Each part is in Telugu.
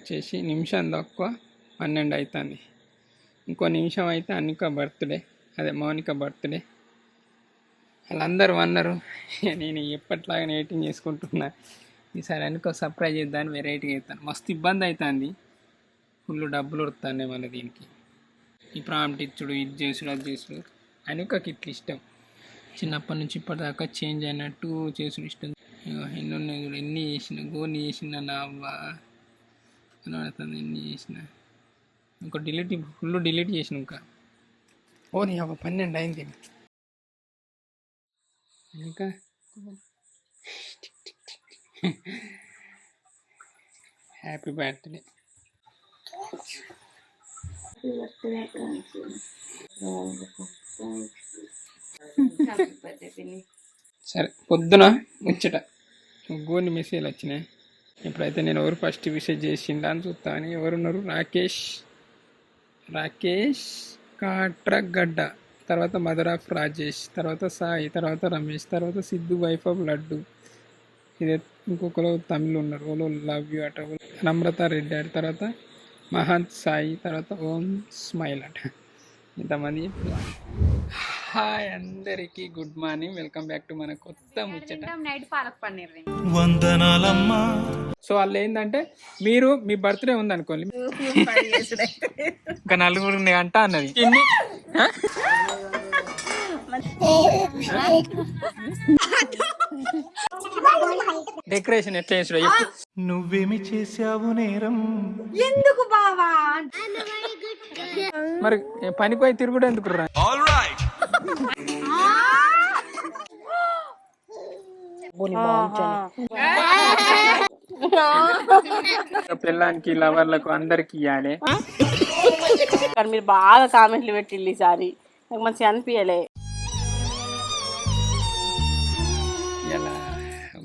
వచ్చేసి నిమిషం తక్కువ 12 అవుతుంది. ఇంకో నిమిషం అయితే అన్నిక బర్త్డే, అదే మౌనిక బర్త్డే. వాళ్ళందరూ అన్నారు, నేను ఎప్పట్లాగా ఎడిటింగ్ చేసుకుంటున్నా. ఈసారి అనుకో సర్ప్రైజ్ చేద్దాన్ని వెరైటీగా అవుతాను. మస్తు ఇబ్బంది అవుతుంది, ఫుల్ డబ్బులు వస్తాయి మళ్ళీ దీనికి. ఈ ప్రాంప్ట్ ఇచ్చుడు, ఇది చేసుడు, అది చేసుడు. అనుకకి ఇట్లా ఇష్టం. చిన్నప్పటి నుంచి ఇప్పటిదాకా చేంజ్ అయినట్టు చేసుడు ఇష్టం. ఎన్ని ఉన్నాయి కూడా, ఎన్ని చేసిన గోని చేసిన నా అవ్వ కనబడుతుంది. ఎన్ని చేసిన ఇంకో డిలీట్, ఫుల్ డిలీట్ చేసిన ఇంకా. ఓ నీ అవ్వ 12 అయింది ఇంకా. Happy birthday. సరే పొద్దున ముచ్చట గోని మెసేజ్ వచ్చినాయి. ఇప్పుడైతే నేను ఎవరు ఫస్ట్ విషయం చేసిండా అని చూస్తాను. ఎవరున్నారు? రాకేష్ కాట్రగడ్డ, తర్వాత మదర్ ఆఫ్ రాజేష్, తర్వాత సాయి, తర్వాత రమేష్, తర్వాత సిద్ధు వైఫ్ ఆఫ్ లడ్డు. ఇదే ఇంకొకరు తమిళ్ ఉన్నారు, ఓలో లవ్ యూ అట. నమ్రత రెడ్డి అట, తర్వాత మహంత్ సాయి, తర్వాత ఓం స్మైల్ అట. ఇంతమంది. హాయ్ అందరికి good morning, welcome back to మన కొత్త ముచ్చట. వందనాలమ్మా. సో వాళ్ళు ఏంటంటే, మీరు మీ బర్త్డే ఉంది అనుకోండి, ఇంకా 4 అంట అన్నది. డెకరేషన్ ఎట్లా చేసాడు? నువ్వేమి చేసావు నేరం, ఎందుకు బావా? మరి పనికి పోయి తిరుగుడు ఎందుకు రా? పిల్లానికి, లవర్లకు అందరికి ఇవ్వాలి. మీరు బాగా కామెంట్లు పెట్టిల్లు ఈసారి, నాకు మంచిగా అనిపించలే. ఇలా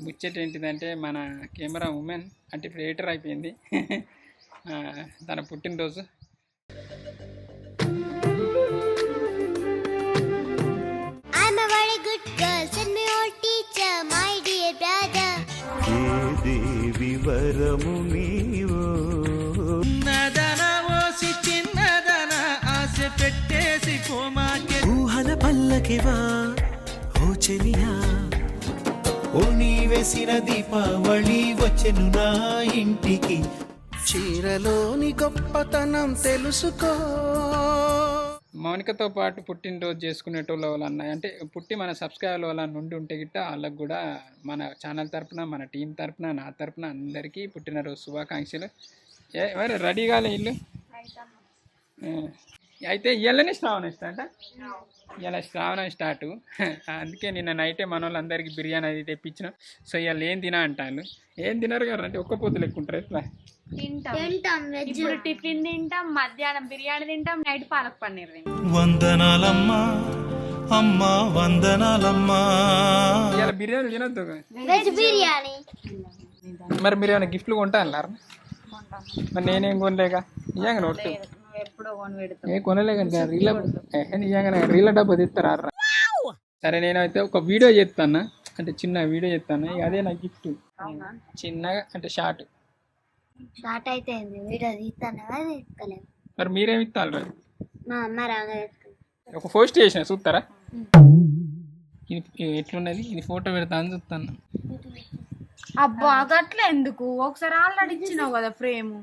ముచ్చట ఏంటిదంటే, మన కెమెరా ఉమెన్ అంటే ఇప్పుడు ఎడిటర్ అయిపోయింది. తన పుట్టినరోజు. ఊహల పల్లకివా ఓ చెలియా, ఓ నీ వేసిన దీపావళి వచ్చెను నా ఇంటికి, చీరలోని గొప్పతనం తెలుసుకో. మౌనికతో పాటు పుట్టినరోజు చేసుకునేటోళ్ళు వాళ్ళన్నా, అంటే పుట్టి మన సబ్స్క్రైబర్ వాళ్ళ నుండి ఉంటే గిట్ట వాళ్ళకు కూడా మన ఛానల్ తరపున, మన టీం తరపున, నా తరపున అందరికీ పుట్టినరోజు శుభాకాంక్షలు. మరి రెడీ కాలే ఇల్లు అయితే. ఇవాళనే శ్రావణం స్టార్ట్, ఇలా శ్రావణం స్టార్ట్. అందుకే నిన్న నైటే మన వాళ్ళందరికీ బిర్యానీ అది తెప్పించిన. సో ఇవాళ ఏం తినా అంటాను. ఏం తినరు కదా అంటే ఒక్క పొద్దులు ఎక్కుంటారు. ఎట్లా ఇప్పుడు టిఫిన్ తింటాం, మధ్యాహ్నం బిర్యానీ తింటాం, నైట్ పాలక్ పన్నీర్ తింటాం. వందనాలమ్మా అమ్మా, వందనాలమ్మా. ఇలా బిర్యానీ తినొద్దు. మరి మీరు ఏమైనా గిఫ్ట్లు కొంటా అన్నారు? మరి నేనేం కొనలేక నిజంగా నోట్ ఏ కొనలే కానీ నిజంగా రీల డబ్బా తీస్తారా? సరే నేనైతే ఒక వీడియో చేస్తాను, అంటే చిన్న వీడియో చేస్తాను. ఇక అదే నా గిఫ్ట్, చిన్నగా అంటే షార్ట్ అయితే వీడియో తీస్తాను. మరి మీరేమి ఇస్తారు? ఒక పోస్ట్ చేసిన చూస్తారా? ఇది ఎట్లున్నది, ఇది ఫోటో పెడతా అని చూస్తాను. అబ్బా అట్లా ఎందుకు? ఒకసారి ఆల్రెడీ ఇచ్చినావు కదా ఫ్రేమ్.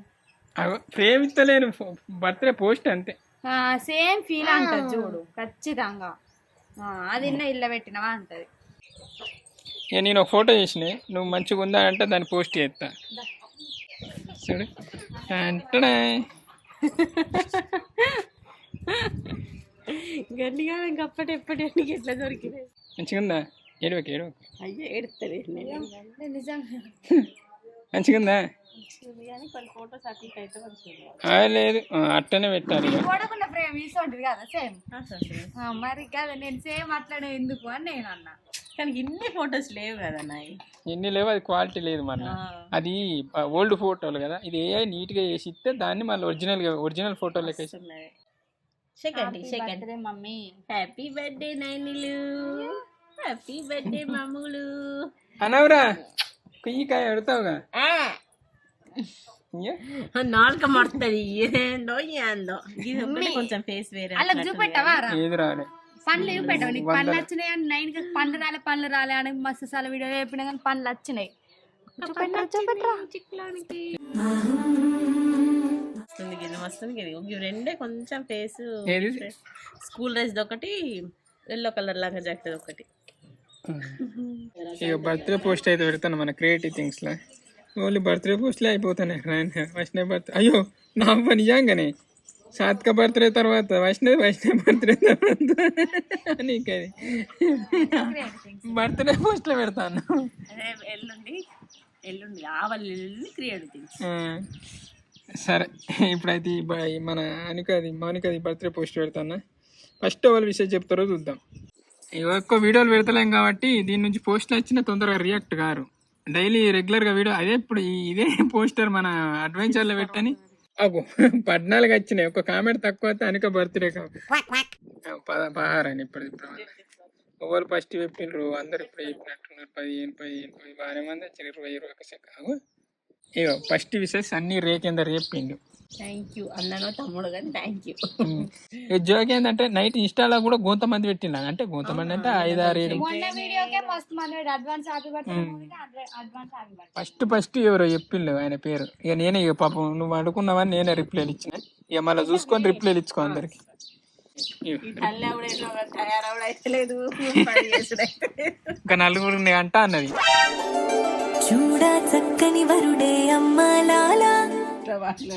ఫ్రేమ్ ఇస్తలేను, బర్త్డే పోస్ట్ అంతే. సేమ్ ఫీల్ అంటది చూడు, ఖచ్చితంగా. అది ఇల్లు పెట్టినవా అంటది. నేను ఒక ఫోటో చేసిన, నువ్వు మంచిగా ఉందా అంటే దాన్ని పోస్ట్ చేస్తా చూడు. అంటే గట్టిగా ఇంకప్పటి ఎప్పటి అన్నికి ఎట్లా దొరికింది. మంచిగా ఉందా? ఏడవకి అయ్యో ఏడుతుంది నిజంగా. మంచిగా ఉందా? లేదు అట్టనే పెట్టాలి. మరి కదా నేను సేమ్ అట్లనే ఎందుకు అని నేను అన్నా. కానీ ఇన్ని ఫొటోస్ లేవు కదా నాయి. ఎన్ని లేవు, అది క్వాలిటీ లేదు. మన అది ఓల్డ్ ఫోటోలు కదా, ఇది ఏఐ నీట్గా చేసి ఇస్తే దాన్ని మళ్ళీ ఒరిజినల్ ఫోటో లెక్క. మమ్మీ హ్యాపీ బర్త్డే నైనిలు, హ్యాపీ బర్త్డే మామూలు అనవరా. కుయ్యి కాయ పెడతావుగా. నాలుక మడుతుంది ఏందో ఏందో ఇది ఒకటి కొంచెం ఫేస్ వేరే అలా చూపెట్టవా రా ఏది రాలే పండ్లు చూపెట్టవు నీకు పండ్లు వచ్చినాయి అని నైన్ పండ్లు రాలే అని మస్తు సార్లు వీడియో చెప్పినా కానీ పండ్లు వచ్చినాయి చిక్కులోనికి వస్తుంది ఇది ఇవి రెండే కొంచెం ఫేస్ ఏది? స్కూల్ డ్రెస్ ఒకటి ఎల్లో కలర్ లాగా జాకెట్ ఒకటి ఇక బర్త్డే పోస్ట్ అయితే పెడతాను మన క్రియేటివ్ థింగ్స్లో ఓన్లీ బర్త్డే పోస్ట్లే అయిపోతున్నాయి వైష్ణవ్ బర్త్డే అయ్యో నా నిజంగానే సాత్క బర్త్డే తర్వాత వైష్ణవ్ బర్త్డే తర్వాత నీకది బర్త్డే పోస్ట్లో పెడతాను. అదే ఎల్లుండి ఆవలి ఎల్లుండి క్రియేటివ్ థింగ్స్. సరే ఇప్పుడైతే మన మౌనికది బర్త్డే పోస్ట్ పెడతాను. ఫస్ట్ వాళ్ళు విషయం చెప్తారో చూద్దాం. ఎక్కువ వీడియోలు పెడతలేం కాబట్టి దీని నుంచి పోస్టులు వచ్చినా తొందరగా రియాక్ట్ కారు. డైలీ రెగ్యులర్గా వీడియో అదే ఇప్పుడు ఇదే పోస్టర్ మన అడ్వెంచర్లో పెట్టని అగో 14 వచ్చినాయి. ఒక కామెంట్ తక్కువ అయితే అనుక బర్త్డే 16 అని ఇప్పుడు ఎవరు ఫస్ట్ చెప్పిండ్రు అందరు ఇప్పుడు చెప్పినట్టున్నారు. 15 బాగానే మంది వచ్చారు. 21 ఇగో ఫస్ట్ విషెస్ అన్ని రేకేందర్ చెప్పిండు. థ్యాంక్ యూ అన్ననో తమ్ముడు కానీ థ్యాంక్ యూ. జోక్ ఏంటంటే నైట్ ఇన్స్టాలో కూడా కొంతమంది పెట్టిండు. అంటే కొంతమంది అంటే 5, 6, 7 ఫస్ట్ ఎవరో చెప్పిండు ఆయన పేరు. ఇక నేనే ఇక పాపం నువ్వు అనుకున్నావని నేనే రిప్లైలు ఇచ్చిన. ఇక మళ్ళీ చూసుకొని రిప్లైలు ఇచ్చుకో అందరికి. ఇంకా 4 అంట అన్నది. చూడా చక్కని వరుడే అమ్మాలాలా.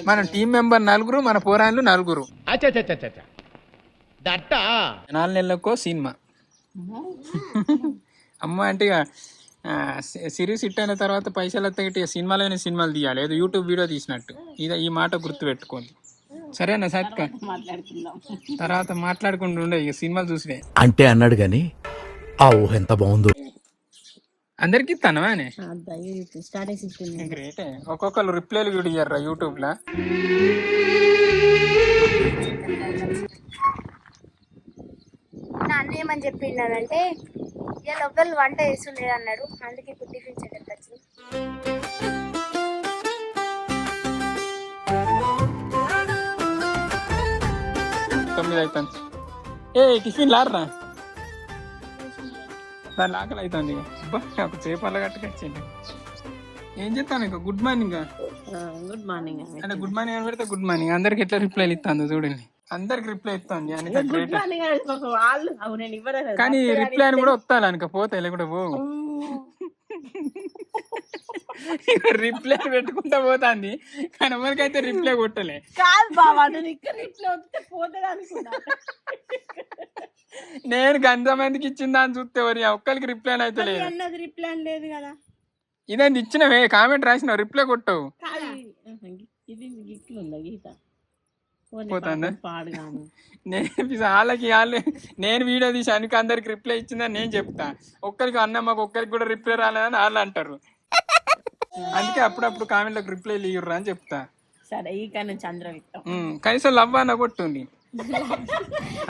మన టీం మెంబర్ 4, మన పోరాన్లు 4. 4 నెలలకో సినిమా. అమ్మ అంటే ఇక సిరీస్ హిట్ అయిన తర్వాత పైసలు వస్తాయి. సినిమాలోనే సినిమాలు తీయాలి, ఏదో యూట్యూబ్ వీడియో తీసినట్టు. ఈ మాట గుర్తు పెట్టుకోండి సరేనా సత్క? తర్వాత మాట్లాడుకుంటూ ఉండే ఇక సినిమాలు చూసివే అంటే అన్నాడు గాని ఆ ఊహ ఎంత బాగుందో. అందరికి ఇస్తాను అని స్టార్టింగ్ గ్రేటే. ఒక్కొక్కరు రిప్లైలు కూడా ఇయ్యారు యూట్యూబ్లో. నా అన్న ఏమని చెప్పిండారంటే ఇవాళ ఒక్కరు వంట చేస్తుండే అన్నాడు. అందుకే ఇప్పుడు టిఫిన్ చేయడానికి వచ్చింది. అవుతాను టిఫిన్ లాడరా దాని ఆకలి అవుతుంది. ఇక చేపల గట్టుకొచ్చింది. ఏం చెప్తాను ఇక గుడ్ మార్నింగ్ గుడ్ మార్నింగ్ అంటే గుడ్ మార్నింగ్ అని పెడితే గుడ్ మార్నింగ్. అందరికి ఎట్లా రిప్లైలు ఇస్తాను చూడండి. అందరికి రిప్లై ఇస్తాను కానీ రిప్లై అని కూడా వస్తాను అనుక పోతే కూడా పోవు. రిప్లై పెట్టుకుంటా పోతాంది కానీ ఎవరికైతే రిప్లై కొట్టలే. కాదు బాబా రిప్లై వస్తే పోతే నేను ఎంతమందికి ఇచ్చిందా అని చూస్తే ఒక్కరికి రిప్లై అయితే లేదు. అన్నది రిప్లై లేదు కదా. ఇదేంటి ఇచ్చినవే కామెంట్ రాసినావు రిప్లై కొట్టవు. ఇది గిట్లుందా గీత పోతుందా? పాడుగాను వాళ్ళకి నేను వీడియో తీసి అనుకు అందరికి రిప్లై ఇచ్చిందని నేను చెప్తా. ఒక్కరికి అన్న మాకు ఒక్కరికి కూడా రిప్లై రాలేదని వాళ్ళు అంటారు. అందుకే అప్పుడప్పుడు కామెంట్లకు రిప్లై ఇవ్వరు అని చెప్తా. సరే ఈ కానీ చంద్రం కనీసం లవ్ అన్న కొట్టుంది.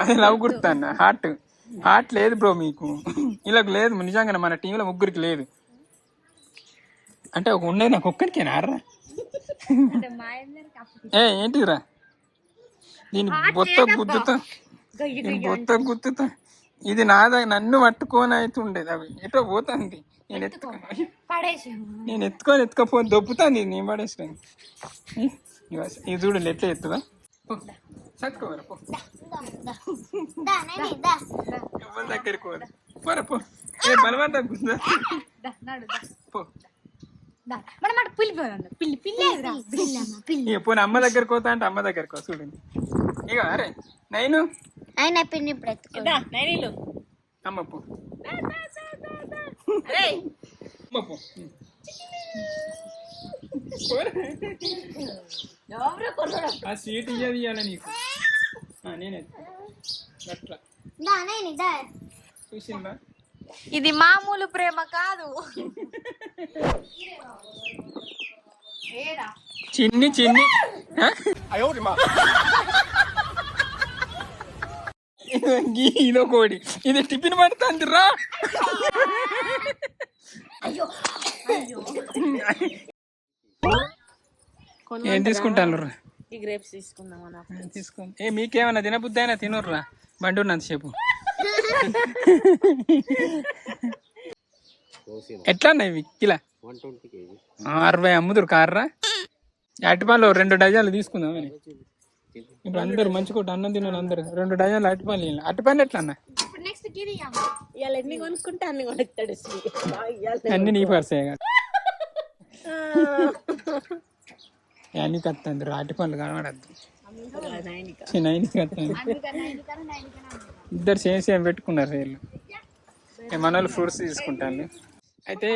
అదే లవ్ గుర్తాన్న హార్ట్ లేదు బ్రో మీకు. ఇలా లేదు నిజంగా మన టీంలో 3 లేదు. అంటే ఒక ఉండేది నాకు ఒక్కరికేనా ఆర్రా? ఏంటిరా దీని బొత్త గుద్దుతా ఇది నన్ను పట్టుకొని అయితే ఉండేది. అవి ఎటో పోతుంది. నేను ఎత్తుకపోతే దొబ్బుతాను. నేను పడేసాను. ఇది చూడండి ఎట్లా ఎత్తుదా దగ్గరికి పో బలవంత పోనీ అమ్మ దగ్గరకు పోతా అంటే అమ్మ దగ్గరకు చూడండి. ఇక అరే నైను ఆయన పిన్ని ఇప్పుడు ఎత్తుకో. అమ్మ పో ఆ సీట్ ఇయ్యది ఇవ్వాలి నీకు. నేను అట్లా చూసిందా? ఇది మామూలు ప్రేమ కాదు. చిన్ని ఇదో కోడి ఇది టిఫిన్ పడుతుంది రా. ఏం తీసుకుంటాను రా ఈ గ్రేప్స్ తీసుకుందాం అన్న. తీసుకో. మీకేమన్నా తినబుద్ధి అయినా తినుర్రా బండి ఉన్నంతసేపు. ఎట్లా ఉన్నాయి ఇవి కిలా? 60 అమ్ముదురు కార్రా. అరటిపళ్ళు 2 డజన్లు తీసుకుందాం అని. ఇప్పుడు అందరు మంచి కొట్టి అన్నం తిన్నాను అందరు 2 డజన్లు అరటిపళ్ళు. అరటిపళ్ళు ఎట్లా అన్న? ఇవాళ ఎన్ని కొనుక్కుంటే అన్ని కొనుక్తాడు. అన్ని నీ పర్సే కదా. అన్ని కత్తంది అరటిపళ్ళు కనబడద్దు. నైన్కి కత్తంది. ఇద్దరు సేమ్ పెట్టుకున్నారు వీళ్ళు. మన వాళ్ళు ఫ్రూట్స్ తీసుకుంటాను. అయితే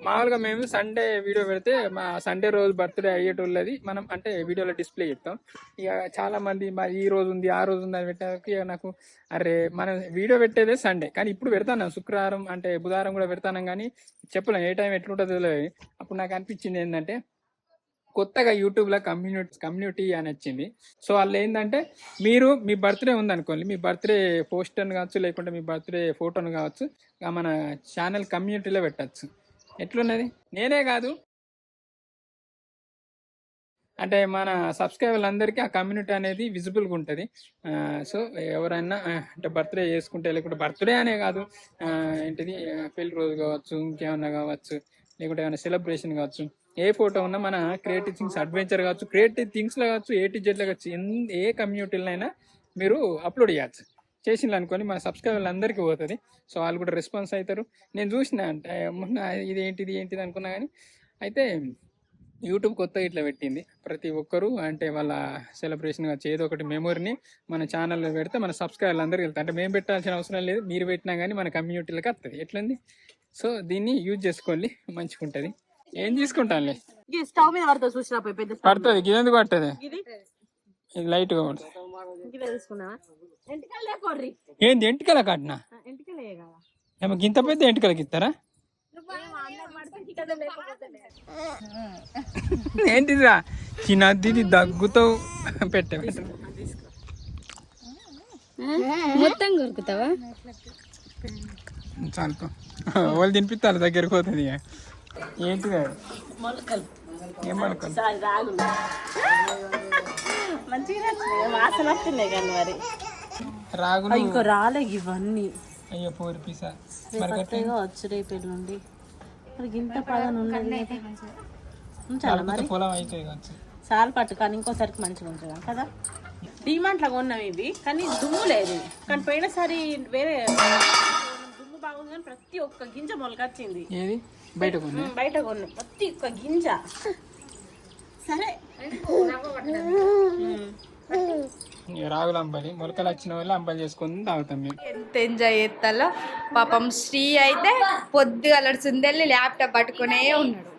మామూలుగా మేము సండే వీడియో పెడితే మా సండే రోజు బర్త్డే అయ్యేటోళ్ళది మనం అంటే వీడియోలో డిస్ప్లే చేస్తాం. ఇక చాలా మంది మరి ఈ రోజు ఉంది ఆ రోజు ఉంది అని పెట్టడానికి ఇక నాకు అరే మనం వీడియో పెట్టేదే సండే, కానీ ఇప్పుడు పెడతాను శుక్రవారం అంటే బుధవారం కూడా పెడతాను, కానీ చెప్పలేం ఏ టైం ఎట్లుంటుందో తెలియదు. అప్పుడు నాకు అనిపించింది ఏంటంటే కొత్తగా యూట్యూబ్లో కమ్యూనిటీ అని వచ్చింది. సో వాళ్ళు ఏంటంటే మీరు మీ బర్త్డే ఉందనుకోండి, మీ బర్త్డే పోస్టర్ని కావచ్చు లేకుంటే మీ బర్త్డే ఫోటోను కావచ్చు మన ఛానల్ కమ్యూనిటీలో పెట్టచ్చు. ఎట్లున్నది? నేనే కాదు అంటే మన సబ్స్క్రైబర్లు అందరికీ ఆ కమ్యూనిటీ అనేది విజిబుల్గా ఉంటుంది. సో ఎవరైనా అంటే బర్త్డే చేసుకుంటే లేకుంటే బర్త్డే అనే కాదు ఏంటిది పెళ్లి రోజు కావచ్చు ఇంకేమన్నా కావచ్చు లేకుంటే ఏమైనా సెలబ్రేషన్ కావచ్చు ఏ ఫోటో ఉన్నా మన క్రియేటివ్ థింగ్స్ అడ్వెంచర్ కావచ్చు క్రియేటివ్ థింగ్స్లో కావచ్చు ఏటీజెడ్లో కావచ్చు ఏ కమ్యూనిటీలో అయినా మీరు అప్లోడ్ చేయచ్చు. చేసింది అనుకొని మన సబ్స్క్రైబర్లు అందరికీ పోతుంది. సో వాళ్ళు కూడా రెస్పాన్స్ అవుతారు. నేను చూసిన అంటే మొన్న ఇది ఏంటిది అనుకున్నా, కానీ అయితే యూట్యూబ్ కొత్తగా ఇట్లా పెట్టింది. ప్రతి ఒక్కరు అంటే వాళ్ళ సెలబ్రేషన్ కావచ్చు ఏదో ఒకటి మెమొరీని మన ఛానల్లో పెడితే మన సబ్స్క్రైబర్లు అందరికీ వెళ్తాయి. అంటే మేము పెట్టాల్సిన అవసరం లేదు, మీరు పెట్టినా కానీ మన కమ్యూనిటీలోకి వస్తుంది. ఎట్లుంది? సో దీన్ని యూజ్ చేసుకోండి, మంచిగా ఉంటుంది. ఏం తీసుకుంటానులే స్టవ్ మీద పడుతుంది చూసినా పెద్ద పడుతుంది. ఇది ఎందుకు పడుతుంది? ఇది లైట్గా పడుతుంది. ఏంది ఎంటికల కట్టినా? ఏమో గింత పెద్ద ఎంటికలకి ఇస్తారా? ఏంటిదిరా చిన్నది దగ్గుతో పెట్టే మొత్తం కొరుకుతావా? చాలు వాళ్ళు తినిపిస్తారు దగ్గరికి పోతుంది. ఏంటిది? మొలకలు. ఏం మొలకలు? మంచిగా వాసన వస్తున్నాయి కానీ మరి రాగులు ఇంకో రాలే ఇవన్నీ. అయ్యో 4 పీసా వచ్చు రేపు ఎల్లుండి మరి ఇంత పదన ఉండదు మరి పొలం అయితే కావచ్చు. చాలు పట్టు కానీ ఇంకోసారికి మంచిగా ఉంటుందా కదా. డిమాంట్లో కొన్నాం ఇవి కానీ దుమ్ము లేదు. కానీ పోయినసారి వేరే దుమ్ము బాగుంది కానీ ప్రతి ఒక్క గింజ మొలకొచ్చింది. ఏది బయట కొన్నాం ప్రతి ఒక్క గింజ. సరే రాగులు అంబలి మొలకలు వచ్చిన వాళ్ళు అంబలి చేసుకుని తాగుతాం మేము. ఎంత ఎంజాయ్ చేస్తాలో పాపం. శ్రీ అయితే పొద్దుగా సుందెల్లి ల్యాప్టాప్ పట్టుకునే ఉన్నాడు.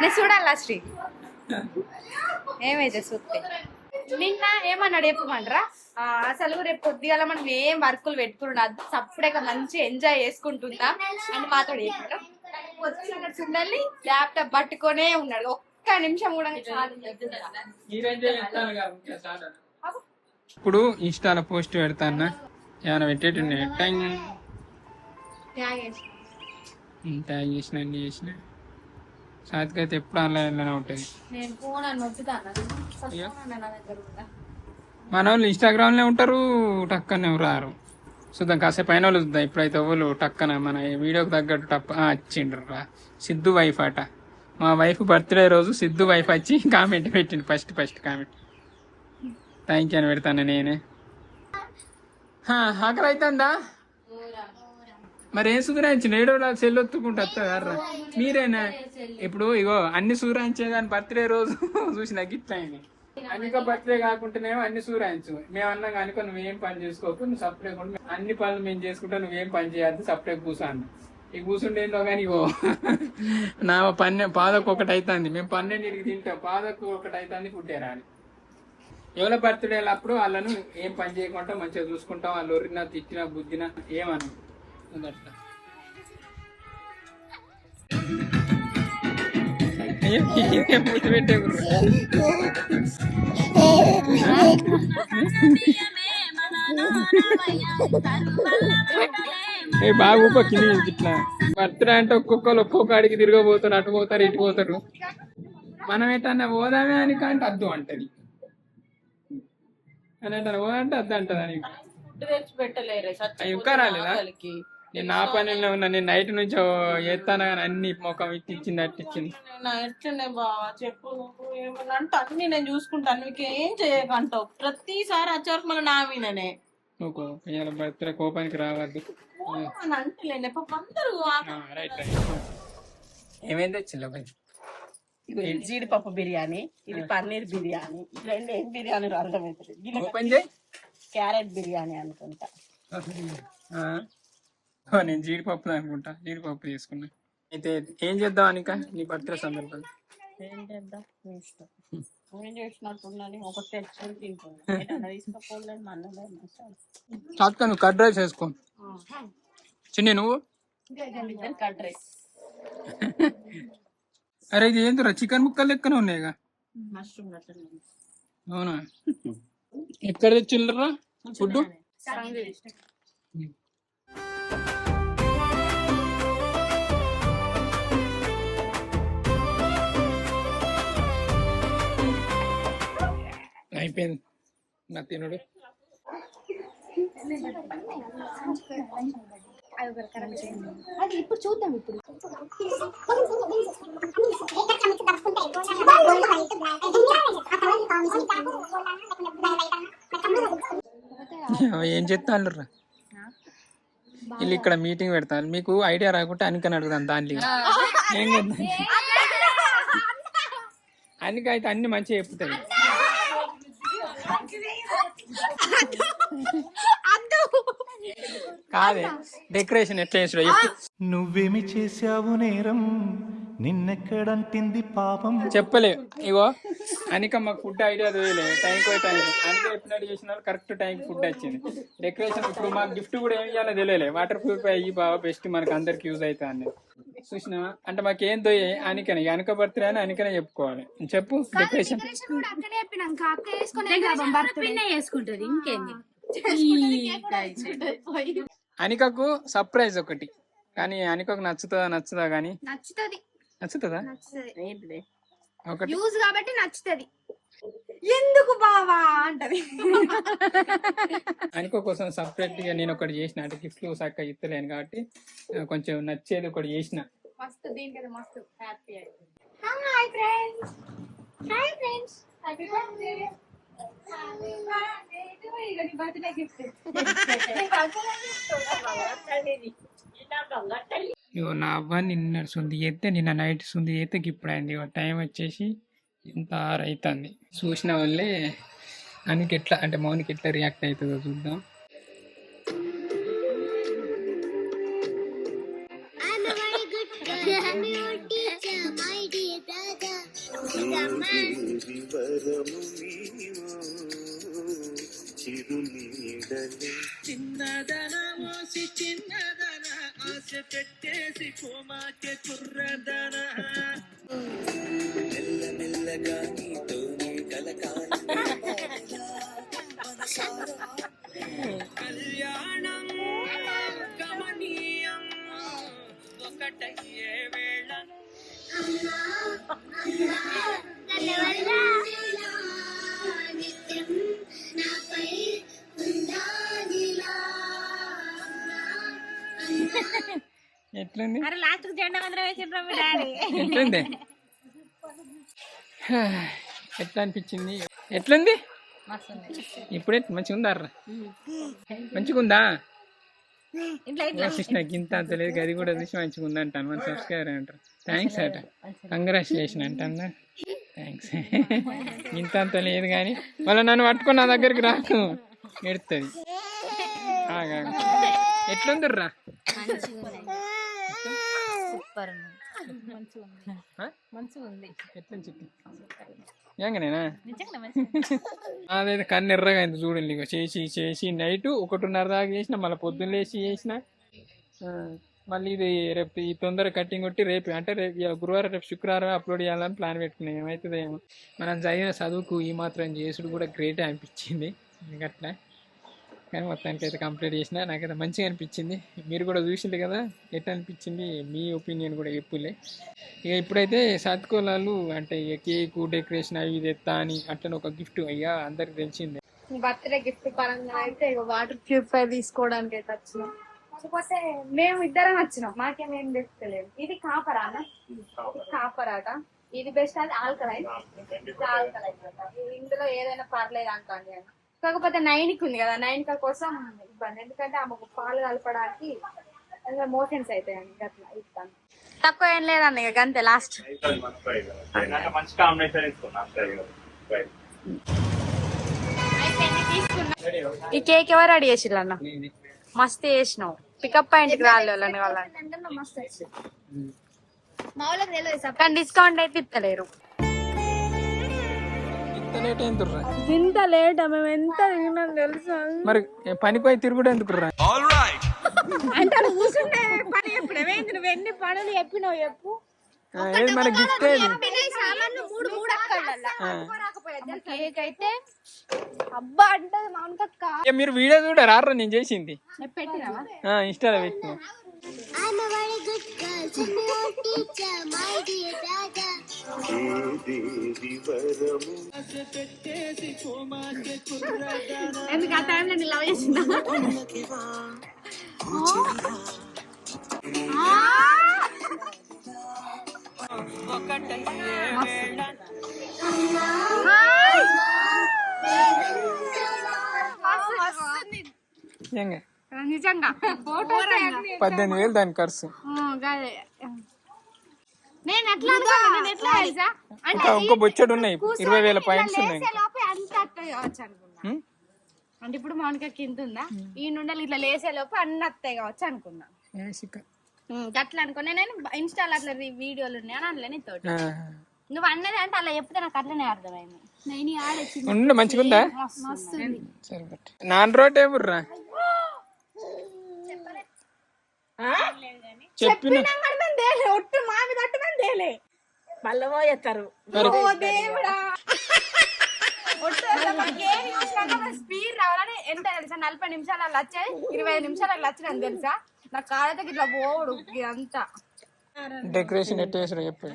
నేను చూడాలా శ్రీ ఏమైతే చూస్తే నిన్న ఏమన్నాడు చెప్పమంటారా? అసలు రేపు పొద్దుగాల మనం ఏం వర్కులు పెట్టుకున్నాం సప్పుడేగా మంచి ఎంజాయ్ చేసుకుంటుందాం అని మాట్లాడి చెప్పాడు. పొద్దుగా సుందెల్లి ల్యాప్టాప్ పట్టుకునే ఉన్నాడు. ఒక్క నిమిషం కూడా. ఇప్పుడు ఇన్స్టాలో పోస్ట్ పెడతాను ఏమైనా పెట్టేటండి ట్యాగ్ చేసిన అన్ని చేసిన సాతికి అయితే ఎప్పుడు ఆన్లైన్లోనే ఉంటుంది. మన వాళ్ళు ఇన్స్టాగ్రామ్లో ఉంటారు, టక్కనే రారు. చూద్దాం కాసేపు అయిన వాళ్ళు చూద్దాం. ఇప్పుడైతే వాళ్ళు టక్కన మన వీడియోకి తగ్గట్టు వచ్చిండ్రు రా. సిద్ధు వైఫ్ అట. మా వైఫ్ బర్త్డే రోజు సిద్ధు వైఫ్ వచ్చి కామెంట్ పెట్టిండు. ఫస్ట్ కామెంట్ థ్యాంక్ యూ అని పెడతాను నేనే. ఆకలి అవుతుందా? మరి ఏం సుధరాయించిన ఏడో సెల్లొత్తుకుంటూ వస్తుందా? మీరేనా ఇప్పుడు ఇగో అన్ని సూరాయించేదాన్ని బర్త్డే రోజు చూసిన గిట్ల అయింది. అన్నిక బర్త్డే కాకుంటేనేమో అన్ని సూరాయించు. మేము అన్నాం కనుక నువ్వేం పని చేసుకోకు, నువ్వు సపరేట్ అన్ని పనులు మేము చేసుకుంటా, నువ్వేం పని చేయద్దు, సపరేట్ కూర్చోను. ఇక కూర్చుంటేందో కానీ ఇగో నా పాదకు ఒకటి అవుతుంది. మేము 12కి తింటాం, పాదకు ఒకటి అవుతుంది పుట్టారా అని. ఎవరి బర్త్డే అప్పుడు వాళ్ళను ఏం పని చేయకుండా మంచిగా చూసుకుంటాం. వాళ్ళు ఒరినా తిట్టినా బుద్ధినా ఏమన్నా అట్లా. పెట్టే బాగా ఊపకి ఇట్లా బర్త్డే అంటే ఒక్కొక్కరు ఒక్కొక్క అడిగి తిరగబోతారు, అటు పోతారు ఇటు పోతారు. మనం ఎటన్నా పోదామే అని కంటే అద్దు అంటది, అని ఎటన్నా పోదంటే అద్దు అంటది అని. ఫుడ్ తెచ్చి పెట్టలేరే ఇంకా రాలేదా? నేను నా పనిలో ఉన్నా, నేను నైట్ నుంచి ఎత్తాను కానీ అన్ని ముఖం ఇచ్చింది అట్టిచ్చింది. ఎట్లనే బావా చెప్పు, నువ్వు ఏమన్నా అంటే అన్ని నేను చూసుకుంటాను, నీకు ఏం చేయకంటావు ప్రతిసారి వచ్చేవరకు మళ్ళీ నా మీదనే. నువ్వు ఇవాళ బర్త్డే కోపానికి రావద్దు. అని అంటలేండి అందరూ. Right right. ఏమైంది వచ్చింది ఇది జీడిపప్పు బిర్యానీ, ఇది పన్నీర్ బిర్యానీ, రెండు ఏం బిర్యానీ అర్థమవుతుంది. ఓపెన్ చేయి. క్యారెట్ బిర్యానీ అనుకుంటా. నేను జీడిపప్పు అనుకుంటా, జీడిపప్పు తీసుకున్నా. అయితే ఏం చేద్దాం అనిక నీ బర్త్డే సందర్భంగా? ఏం చేద్దాం నీ ఇష్టం, ఏం చేసినట్టున్నాను ఒకటి తెచ్చుకొని తింటున్నా, తీసుకోపోలేదు మన్నలేదు. చాత్కా నువ్వు కట్ రైస్ వేసుకో. చిన్ని నువ్వు? Cut rice. అరే ఇది ఏంటిరా చికెన్ ముక్కలు లెక్కనే ఉన్నాయిగా. మష్రూమ్ అవునా? ఎక్కడ తెచ్చిల్లరా ఫుడ్? అయిపోయింది నా తినడు. అది ఇప్పుడు చూద్దాం. ఇప్పుడు ఏం చెప్తాను రా వీళ్ళు ఇక్కడ మీటింగ్ పెడతారు. మీకు ఐడియా రాకుంటే అనికని అడుగుతాను దాంట్లో. ఏం కదా అనిక అయితే అన్ని మంచిగా చెప్తాయి. కాదే డెకరేషన్ ఎట్లా చేసాడు? నువ్వేమి చేశావు నేరం, నిన్నెక్కడంటింది పాపం. చెప్పలే. ఇగో అనిక మాకు ఫుడ్ ఐడియా తెలియలే, టైంకి పోయి టైం అనిక చెప్పినట్టు చేసిన వాళ్ళు కరెక్ట్ టైంకి ఫుడ్ వచ్చింది. డెకరేషన్ ఇప్పుడు మాకు గిఫ్ట్ కూడా ఏం చేయాలో తెలియలే. వాటర్ ప్రూఫ్ అయ్యి బాగా బెస్ట్, మనకి అందరికి యూజ్ అవుతా అని చూసినావా. అంటే మాకేం దొయ్యి అనికనే, అనిక బర్త్డే అని అనికనే చెప్పుకోవాలి. చెప్పు డెకరేషన్. అనికకు సర్ప్రైజ్ ఒకటి, కానీ అనికకు నచ్చుతుందా కానీ నచ్చుతుందా ఒకటి యూజ్ కాబట్టి నచ్చుతుంది. ఎందుకు బావా అంటది. అనికో కోసం సపరేట్ గా నేను ఒకటి చేసిన, అంటే గిఫ్ట్లు చక్కగా ఇస్తలేను కాబట్టి కొంచెం నచ్చేది ఒకటి చేసిన. మస్తు దీనికి మస్తు హ్యాపీ అయింది. Hi friends, hi friends, happy birthday. Happy birthday to you. నీ బర్త్డే గిఫ్ట్. ఇగో నా అవ్వ నిన్న సుంది చేస్తే, నిన్న నైట్ సుంది చేస్తే ఇప్పుడు అయింది. ఇగో టైం వచ్చేసి ఇంత 6 అవుతుంది. చూసిన వాళ్ళే అనికి ఎట్లా అంటే మౌనికి ఎట్లా రియాక్ట్ అవుతుందో చూద్దాం. ఎట్లుంది? ఎట్లుంది? ఎట్లా అనిపించింది? ఎట్లుంది ఇప్పుడే? మంచిగా ఉందా? మంచిగా ఉందా? కృష్ణ గింత అంత లేదు, గది కూడా చూసి మంచిగా ఉంది అంటాను. మన సబ్స్క్రైబర్ అంటారు. థ్యాంక్స్ అట, కంగ్రాచులేషన్ అంటన్నా. థ్యాంక్స్. ఇంత అంత లేదు కానీ మళ్ళీ నన్ను పట్టుకొని నా దగ్గరికి రాకు, ఎడుతుంది. ఎట్లుందిర్రా? ఏంగనేనా? అదైతే కన్ను ఎర్రగా అయింది చూడండి. ఇక చేసి నైట్ 1:30 దాకా చేసిన, మళ్ళీ పొద్దున్న లేచి చేసిన. మళ్ళీ ఇది రేపు ఈ తొందర కట్టింగ్ కొట్టి రేపు అంటే రేపు గురువారం రేపు శుక్రవారం అప్లోడ్ చేయాలని ప్లాన్ పెట్టుకున్నాం. ఏమవుతుందో ఏమో. మనం చదివిన చదువుకు ఈ మాత్రం చేసుడు కూడా గ్రేట్ అనిపించింది. అట్లా కానీ మొత్తానికి అయితే కంప్లీట్ చేసిన. నాకైతే మంచిగా అనిపించింది. మీరు కూడా చూసింది కదా, ఎట్లా అనిపించింది మీ ఒపీనియన్ కూడా చెప్పులే. ఇక ఇప్పుడైతే సత్కోలాలు అంటే ఇక కేకు డెకరేషన్ అవి తెస్తా అని అట్లనే ఒక గిఫ్ట్ ఇక అందరికి తెలిసిందే. బర్త్డే గిఫ్ట్ పరంగా అయితే ఇక వాటర్ ప్యూరిఫైర్ తీసుకోవడానికి అయితే వచ్చినాం. కాకపోతే మేము ఇద్దరం వచ్చినాం, మాకేమేం తెస్తలేదు. ఇది కాపరానా? కాపరాట. ఇది బెస్ట్. అది ఆల్కలైన్. ఇందులో ఏదైనా పర్లేదు అంటాను నేను. కాకపోతే 9కి ఉంది కదా, 9 కోసం ఇబ్బంది. ఎందుకంటే ఆమెకు పాలు కలపడానికి మోషన్స్ అవుతాయండి. అట్లా ఇస్తాను. తక్కువ ఏం లేదండి ఇక అంతే లాస్ట్. ఈ కేక్ ఎవరు రెడీ చేసిల్లు అన్న? మస్తు చేసినావు. పికప్ పాయింట్కి రాలే వాళ్ళని మా వాళ్ళకి తెలియదు. కానీ డిస్కౌంట్ అయితే ఇస్తలేరు. ఇంత లేట్ మేము ఎంత తిన్నాం తెలుసా? మరి పని పోయి తిరుగుడు ఎందుకు రా? అంటే కూర్చుంటే పని ఎప్పుడు నువ్వు ఎన్ని పనులు చెప్పినావు చెప్పు. మన గిఫ్ట్ సామాన్లు మూడు కేక్ అయితే అబ్బా అంటది మామూలుగా. మీరు వీడియో చూడరా నేను చేసింది? పెట్టినావా? ఇన్స్టాలో పెట్టిన. ఎందుకు ఆ టైంలో నేను లవ్ చేసిందా? నిజంగా 18,000 దాని ఖర్చు. నేను ఎట్లా తెలుసా అంటే ఇంకో బొచ్చడు ఉన్నాయి, 20,000 పాయింట్స్ ఉన్నాయి. అంటే ఇప్పుడు మౌనిక కింద ఉందా, ఈ నుండి ఇట్లా లేసే లోపు అన్ని వస్తాయి కావచ్చు అనుకున్నా. అట్లా అనుకున్నా. నేను ఇన్స్టాల్ అట్లా వీడియోలు ఉన్నాయి అని అనలే నీతోటి. నువ్వు అన్నది అంటే అలా చెప్తే నాకు అట్లనే అర్థమైంది. ఉండు మంచిగా ఉందా? నాన్ రోడ్ ఏముర్రా చెప్పిన ఒట్టు మా మీద అట్టు మందేలే మళ్ళీ ఎత్తారు. స్పీడ్ రావాలని ఎంత తెలుసా? 40 నిమిషాలు అలా వచ్చాయి, 25 నిమిషాలు అట్లా వచ్చినాను తెలుసా? నా కాళ్ళతో ఇట్లా పోవడు ఇదంతా. డెకరేషన్ ఎట్లా చేసారు చెప్పు.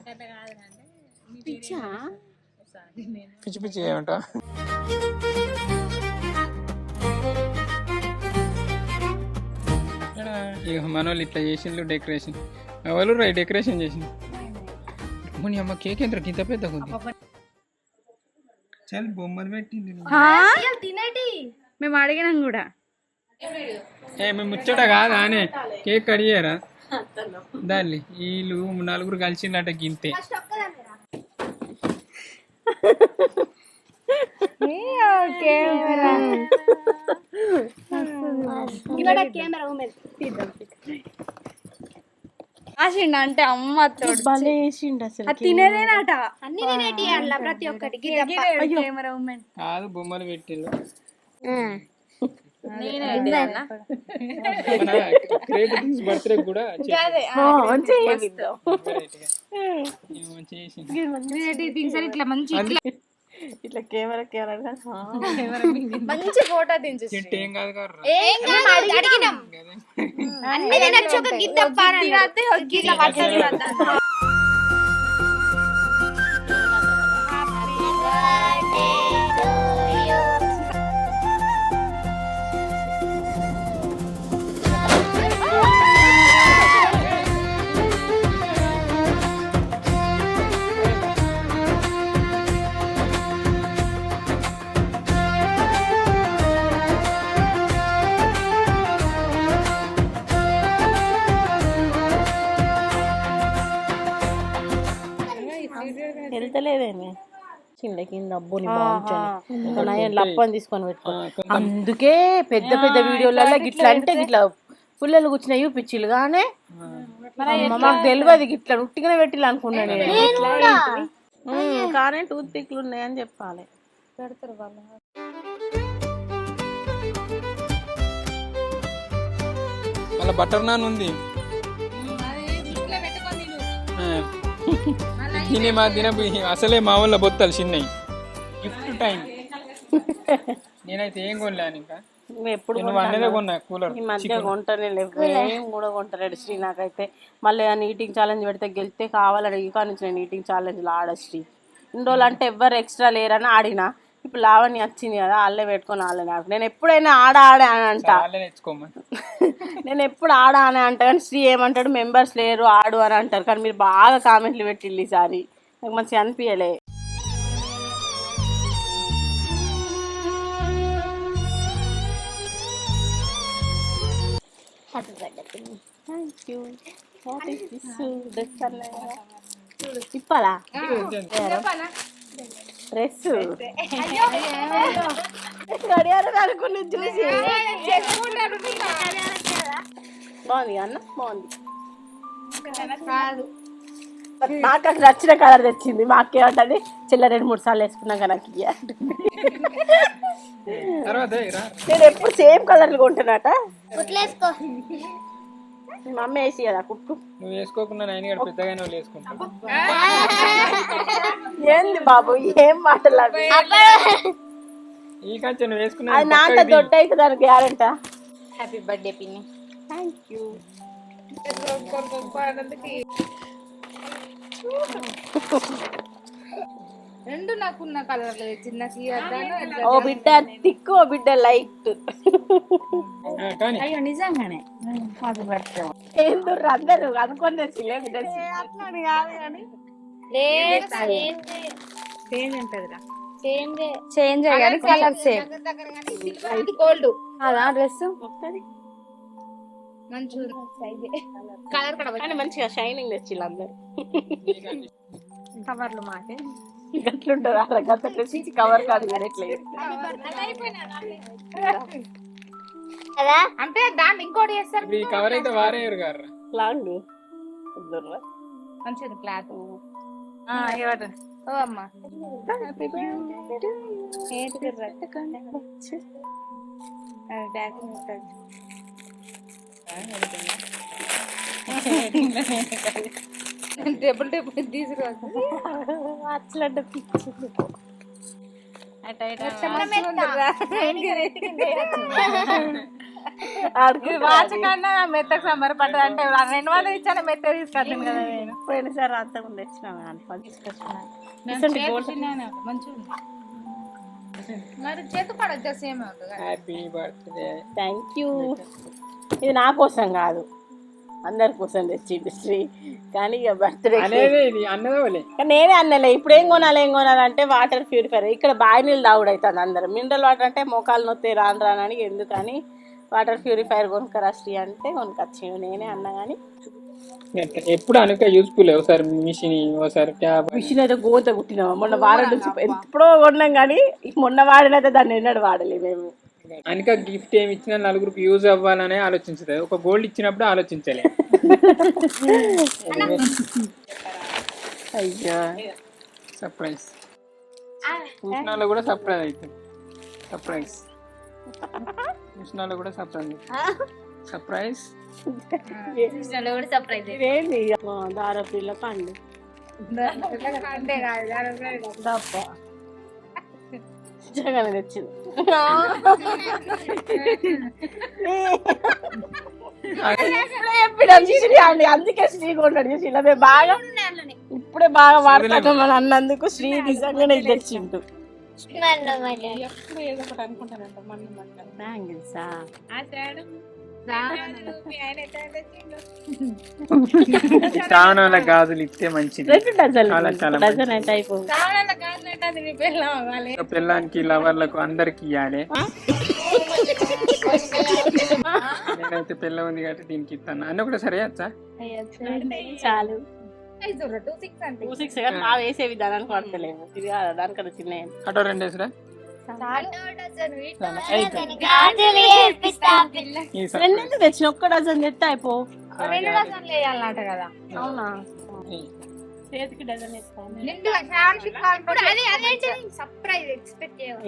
పిచ్చి పిచ్చి ఏమంటా? ఇక మన వాళ్ళు ఇట్లా చేసిండ్రు డెకరేషన్. వాళ్ళు రా డెకరేషన్ చేసింది. మన అమ్మ కేక్ ఎంత ఇంత పెద్దగా ఉంది. చాలా బొమ్మలు పెట్టింది. తినేటి మేము అడిగినాం కూడా. మేము ముచ్చట కాదా అనే కేక్ అడిగారా దాన్ని? వీళ్ళు 4 కలిసిందట గింతే. ఆశిండ అంటే అమ్మ అసలు తినేదేనట. అన్ని తినేటి అట్లా ప్రతి ఒక్కటి కెమెరా ఉమెన్ కాదు బొమ్మలు పెట్టిళ్ళు. బర్త్డే కూడా ఇట్లా మంచి ఇట్లా కెమెరా మంచి ఫోటో దించు. ఏం కాదు కదా అడిగినాం అన్ని తినచ్చు. ఒక గిద్ద వెళ్తలేదేమి చిన్న కింద అబ్బోని బాగుంటుంది లప్పని తీసుకొని పెట్టుకో. అందుకే పెద్ద పెద్ద వీడియోలలో గిట్లా అంటే గిట్లా పుల్లలు కూర్చున్న చూపించిల్లు కానీ మాకు తెలియదు గిట్లా ఉట్టిగానే పెట్టిల్లు అనుకున్నాను. కానీ టూత్ పిక్లు ఉన్నాయని చెప్పాలి. పెడతారు వాళ్ళు. మళ్ళీ బటర్ నాన్ ఉంది. తినే మా తిన అసలే మా వాళ్ళ బొత్తాలు చిన్నవి. Gift time. నేనైతే ఏం కొనలేను ఇంకా. ఎప్పుడు నువ్వు అన్నదే కొన్నా కూలర్. ఈ మధ్య కొంటనే లేవు, ఏం కూడా కొంటలేడు శ్రీ. నాకైతే మళ్ళీ ఆ ఈటింగ్ ఛాలెంజ్ పెడితే గెలితే కావాలని ఈ నుంచి నేను ఈటింగ్ ఛాలెంజ్లో ఆడ శ్రీ. ఇన్ని రోజులు అంటే ఎవ్వరు ఎక్స్ట్రా లేరని ఆడినా, ఇప్పుడు లావణ్య వచ్చింది కదా వాళ్ళే పెట్టుకొని వాళ్ళని ఆడు. నేను ఎప్పుడైనా ఆడ అని అంట, నేను ఎప్పుడు ఆడ అని అంట. కానీ శ్రీ ఏమంటాడు, మెంబర్స్ లేరు ఆడు అని అంటారు. కానీ మీరు బాగా కామెంట్లు పెట్టిల్లు ఈసారి, నాకు మంచిగా అనిపించలే. ఇప్పాలా డ్రెస్ గడియారం అనుకుని చూసి బాగుంది అన్న, బాగుంది. మాకు అక్కడ నచ్చిన కలర్ తెచ్చింది. మా అక్క ఏమంటది, చెల్ల 2-3 సార్లు వేసుకున్నాక నాకు నేను ఎప్పుడు సేమ్ కలర్లు కొంటున్నాట. మా అమ్మ వేసి కదా కుట్టు. నువ్వు వేసుకోకుండా నేను పెద్దగానే వేసుకుంటా. ఏంది బాబు ఏం మాటలు అవి? ఈ కంచె నువ్వు వేసుకున్నా అది నాక దొడ్డ అయితే దానికి గ్యారెంటా. హ్యాపీ బర్త్డే పిన్ని. Thank you. రెండు నాకున్న కలర్లు చిన్న ఓ బిడ్డ థిక్, ఓ బిడ్డ లైట్. అయ్యో నిజంగానే ఏందో అందరు అనుకుని తెచ్చిలేదు చేంజ్ కానీ కలర్ సేమ్. గోల్డ్ అదా డ్రెస్ కలర్ కానీ మంచిగా షైనింగ్ తెచ్చిల్లు అందరు. కవర్లు మాకే గట్లుంటారు అలా గత డ్రెస్ కవర్ కాదు ఎట్లేదు అంటే దాన్ని ఇంకోటి చేస్తారు. ఈ కవర్ అయితే వారేయరు గారు లాంగ్ మంచిది క్లాత్. ఓ అమ్మా టేబుల్ టేబుల్ తీసుకురాదు అట్లంటే పిచ్చి. వాచ్ కన్నా మెత్తకు సంబరపడ్డది. అంటే 200 ఇచ్చాను మెత్త తీసుకొచ్చాను కదా నేను. పోయినసారి అంత ముందు వచ్చిన తీసుకొచ్చిన మరి చేతు పడద్దు సేమ్ అవుతుంది. Happy birthday. Thank you. ఇది నా కోసం కాదు, అందరి కోసం తెచ్చింది శ్రీ. కానీ ఇక బర్త్డే నేనే అన్నలే. ఇప్పుడు ఏం కొనాలంటే వాటర్ ప్యూరిఫైర్. ఇక్కడ బావి నీళ్ళు తాగుడు అవుతుంది అందరం. మినరల్ వాటర్ అంటే మోకాలు నొత్తే రాని ఎందుకని వాటర్ ప్యూరిఫైర్ కొనుక్కరా శ్రీ అంటే కొనుకొచ్చాను. నేనే అన్నా కానీ ఎప్పుడు అనుక యూస్ఫుల్. ఒకసారి మిషన్, ఒకసారి ట్యాప్. మిషన్ అయితే గోత కుట్టినామా మొన్న వారం నుంచి ఎప్పుడో కొన్నాం. కానీ మొన్న వాడినైతే దాన్ని ఎన్నడూ వాడలే మేము. అనుక గిఫ్ట్ ఏమి ఇచ్చినా నలుగురికి యూజ్ అవ్వాలనే ఆలోచించదు. ఒక గోల్డ్ ఇచ్చినప్పుడు ఆలోచించలే. అయ్యో సర్ప్రైజ్. కృష్ణాలో కూడా సర్ప్రైజ్ అవుతుంది. సర్ప్రైజ్ కృష్ణాలో కూడా సర్ప్రైజ్. సర్ప్రైజ్ సర్ప్రైజ్ ఏంది దారపిల్ల పండు అంటే నిజంగానే తెచ్చింది. అందుకే శ్రీ కొన్నాడు చూసి ఇలా మేము బాగా ఇప్పుడే బాగా వాడతాం అని అన్నందుకు శ్రీ నిజంగానే తెచ్చిండు. బ్యాంగిల్సా శ్రావణాల గాజులు ఇస్తే మంచిది. 2 డజన్ అయితే అయిపోయింది. పిల్లానికి లవర్లకు అందరికి ఇవ్వాలి. నేనైతే పిల్ల ఉంది కాబట్టి దీనికి ఇస్తాను. అన్న కూడా సరే అచ్చా చాలు. 26 బాగా వేసే విధానానికి పడతలేము. ఇది దానికన్నా చిన్న అటో 2 వేసురా. రెండెందుకు తెచ్చిన? 1 డజన్ తెస్తే అయిపో. 2 డజన్లు వేయాలన్నట కదా. అవునా? చేతికి డజన్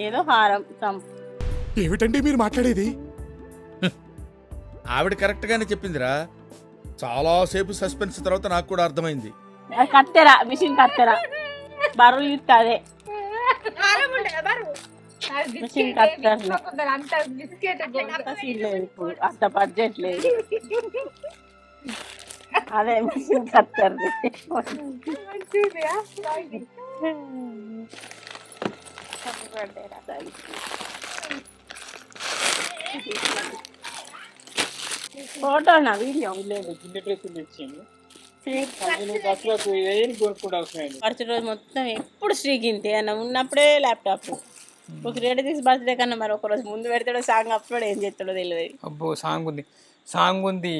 ఏదో హారం ఏమిటండి మీరు మాట్లాడేది? ఆవిడ కరెక్ట్ గానే చెప్పిందిరా. చాలా సేపు సస్పెన్స్ తర్వాత నాకు కూడా అర్థమైంది. కత్తెరా, మిషన్ కత్తెరా బరువు ఇస్తే అదే మిషన్ కట్టర్లే. అంత బిస్కెట్ అంత సీన్ లేదు ఇప్పుడు, అంత బడ్జెట్ లేదు. అదే మిషన్ కట్టర్ది. ఫోటోనా వీడియో లేదు చిన్న డ్రెస్సులు తెచ్చిండు దసరాకు ఏం కొనుక్కుంటూ అవసరం బర్త్డే రోజు మొత్తం ఎప్పుడు శ్రీకింతే అన్న ఉన్నప్పుడే ల్యాప్టాప్. ఒక 3 days బర్త్డే కన్నా మరి ఒక రోజు ముందు పెడతాడో సాంగ్ అప్లోడ్ ఏం చేస్తాడో తెలియదు. అబ్బో సాంగ్ ఉంది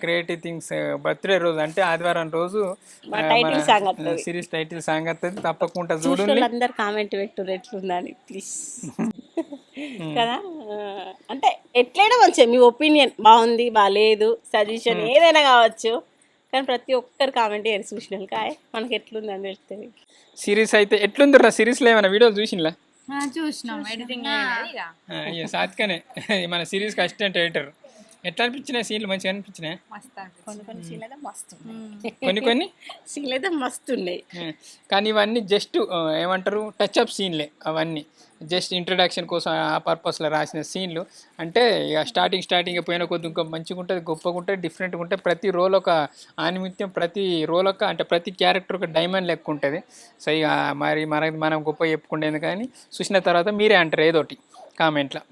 క్రియేటివ్ థింగ్స్ బర్త్డే రోజు అంటే ఆదివారం రోజు మా టైటిల్ సాంగ్ వస్తుంది, సిరీస్ టైటిల్ సాంగ్ వస్తుంది తప్పకుండా చూడు. అందరు కామెంట్ పెట్టుర్రు ఎట్లుందని ప్లీజ్ కదా. అంటే ఎట్లయినా మంచిగా మీ ఒపీనియన్ బాగుంది బాగాలేదు సజెషన్ ఏదైనా కావచ్చు, కానీ ప్రతి ఒక్కరు కామెంట్ చేయరు చూసిన కాయ మనకి ఎట్లుంది అని తెలుస్తుంది. సిరీస్ అయితే ఎట్లుందిరా? సిరీస్లో ఏమైనా వీడియోలు చూసినలా? చూసినాం ఎడిటింగ్ అయ్యో సాత్కనే మన సిరీస్కి అసిస్టెంట్ ఎడిటర్. ఎట్లా అనిపించినాయి సీన్లు? మంచిగా అనిపించినాయి. కొన్ని సీన్లు అయితే మస్తు కొన్ని సీన్లు అయితే మస్తు ఉన్నాయి. కానీ ఇవన్నీ జస్ట్ ఏమంటారు టచ్ అప్ సీన్లే. అవన్నీ జస్ట్ ఇంట్రడక్షన్ కోసం ఆ పర్పస్లో రాసిన సీన్లు. అంటే ఇక స్టార్టింగ్ పోయిన కొద్ది ఇంకా మంచిగా ఉంటుంది, గొప్పగా ఉంటుంది, డిఫరెంట్గా ఉంటుంది. ప్రతి రోల్ ఒక ఆనిమిత్యం, ప్రతి రోల్ ఒక అంటే ప్రతి క్యారెక్టర్ ఒక డైమండ్ లెక్క ఉంటుంది. సో ఇక మరి మనం గొప్ప చెప్పుకుంటేందు కానీ చూసిన తర్వాత మీరే అంటారు ఏదోటి కామెంట్లో.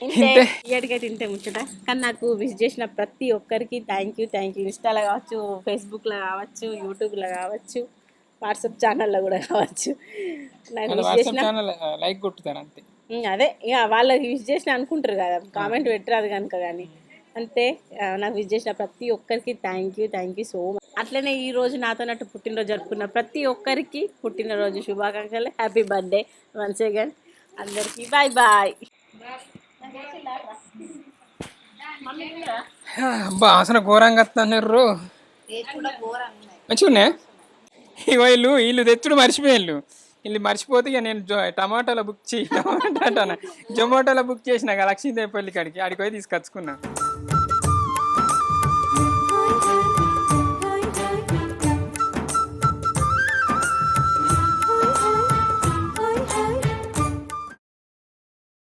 ఇంతే ఇయడికైతే ఇంతే ముచ్చట. కానీ నాకు విష్ చేసిన ప్రతి ఒక్కరికి థ్యాంక్ యూ. ఇన్స్టాలో కావచ్చు, ఫేస్బుక్లో కావచ్చు, యూట్యూబ్లో కావచ్చు, వాట్సాప్ ఛానల్లో కూడా కావచ్చు. నాకు విష్ చేసిన ఛానల్ లైక్ కొట్టుతారు అంతే. అదే ఇక వాళ్ళకి విష్ చేసిన అనుకుంటారు కదా, కామెంట్ పెట్టరాదు కనుక. కానీ అంతే నాకు విష్ చేసిన ప్రతి ఒక్కరికి థ్యాంక్ యూ సో మచ్. అట్లనే ఈ రోజు నాతో నట్టు పుట్టినరోజు జరుపుకున్న ప్రతి ఒక్కరికి పుట్టినరోజు శుభాకాంక్షలు. హ్యాపీ బర్త్డే వన్స్ అగైన్ అందరికీ. Bye bye. అబ్బా అసలు ఘోరంగా వస్తున్నారు. మంచిగా ఉన్నాయి. ఇక వీళ్ళు తెచ్చుడు మర్చిపోయాళ్ళు. వీళ్ళు మర్చిపోతే ఇక నేను టమాటాలో బుక్ జొమాటోలో బుక్ చేసిన లక్ష్మీదేవిపల్లి కాడికి ఆడికి పోయి తీసుకొచ్చుకున్నా.